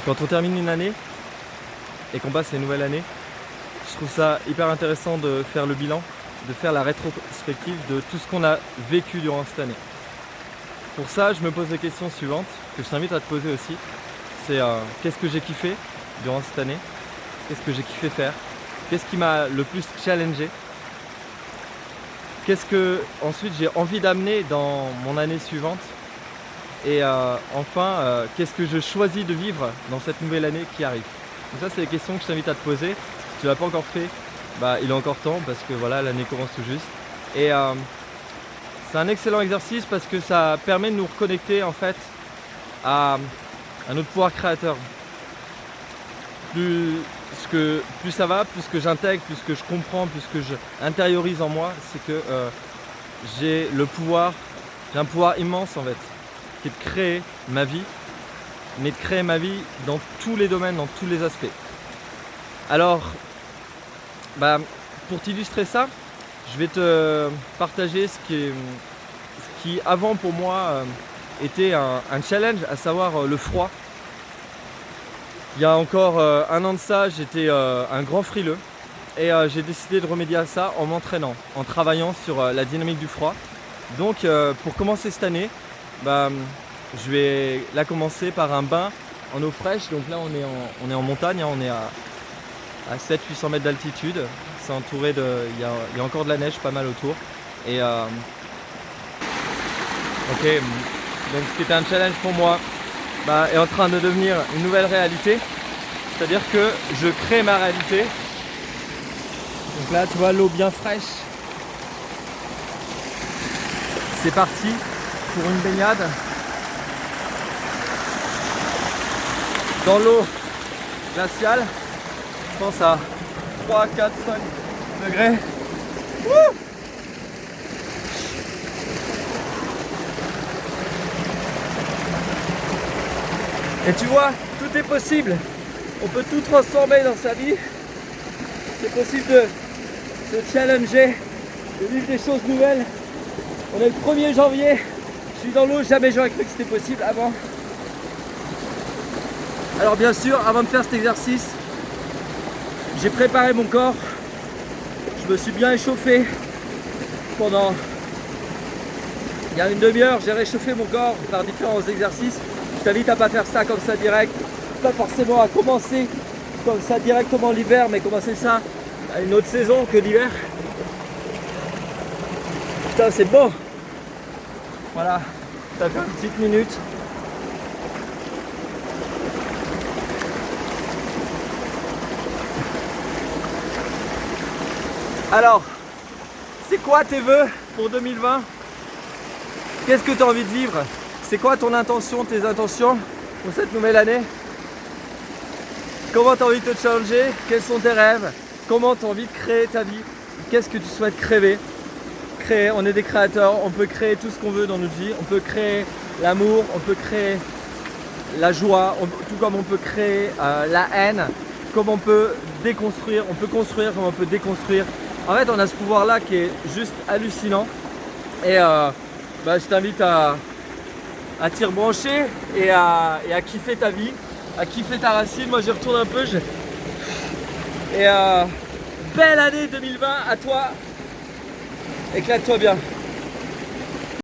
Quand on termine une année et qu'on passe à une nouvelle année, je trouve ça hyper intéressant de faire le bilan, de faire la rétrospective de tout ce qu'on a vécu durant cette année. Pour ça, je me pose les questions suivantes, que je t'invite à te poser aussi. C'est qu'est-ce que j'ai kiffé durant cette année? Qu'est-ce que j'ai kiffé faire? Qu'est-ce qui m'a le plus challengé? Qu'est-ce que ensuite j'ai envie d'amener dans mon année suivante? Et enfin, qu'est-ce que je choisis de vivre dans cette nouvelle année qui arrive? Donc ça, c'est les questions que je t'invite à te poser. Si tu ne l'as pas encore fait, il est encore temps parce que voilà, l'année commence tout juste. Et c'est un excellent exercice parce que ça permet de nous reconnecter en fait à notre pouvoir créateur. Plus ça va, plus que j'intègre, plus que je comprends, plus que je intériorise en moi, c'est que j'ai un pouvoir immense en fait, qui est de créer ma vie, mais de créer ma vie dans tous les domaines, dans tous les aspects. Alors, pour t'illustrer ça, je vais te partager ce qui avant pour moi était un challenge, à savoir le froid. Il y a encore un an de ça, j'étais un grand frileux et j'ai décidé de remédier à ça en m'entraînant, en travaillant sur la dynamique du froid. Donc pour commencer cette année, je vais la commencer par un bain en eau fraîche. Donc là on est en montagne, on est à 700-800 mètres d'altitude. C'est entouré il y a encore de la neige pas mal autour. Et ok, donc ce qui était un challenge pour moi est en train de devenir une nouvelle réalité. C'est-à-dire que je crée ma réalité. Donc là tu vois l'eau bien fraîche. C'est parti pour une baignade dans l'eau glaciale. Je pense à 3, 4, 5 degrés. Wouh! Et tu vois, tout est possible. On peut tout transformer dans sa vie. C'est possible de se challenger, de vivre des choses nouvelles. On est le 1er janvier. Je suis dans l'eau, jamais j'aurais cru que c'était possible avant. Alors bien sûr, avant de faire cet exercice, j'ai préparé mon corps. Je me suis bien échauffé pendant il y a une demi-heure. J'ai réchauffé mon corps par différents exercices. Je t'invite à pas faire ça comme ça direct, pas forcément à commencer comme ça directement l'hiver, mais commencer ça à une autre saison que l'hiver. Putain, c'est beau. Voilà, ça fait une petite minute. Alors, c'est quoi tes vœux pour 2020? Qu'est-ce que tu as envie de vivre? C'est quoi ton intention, tes intentions pour cette nouvelle année? Comment tu as envie de te challenger? Quels sont tes rêves? Comment tu as envie de créer ta vie? Qu'est-ce que tu souhaites créer? On est des créateurs, on peut créer tout ce qu'on veut dans notre vie. On peut créer l'amour, on peut créer la joie, tout comme on peut créer la haine, comme on peut déconstruire, on peut construire comme on peut déconstruire. En fait, on a ce pouvoir-là qui est juste hallucinant. Et je t'invite à t'y rebrancher et à kiffer ta vie, à kiffer ta racine. Moi, j'y retourne un peu. Et belle année 2020 à toi. Éclate-toi bien.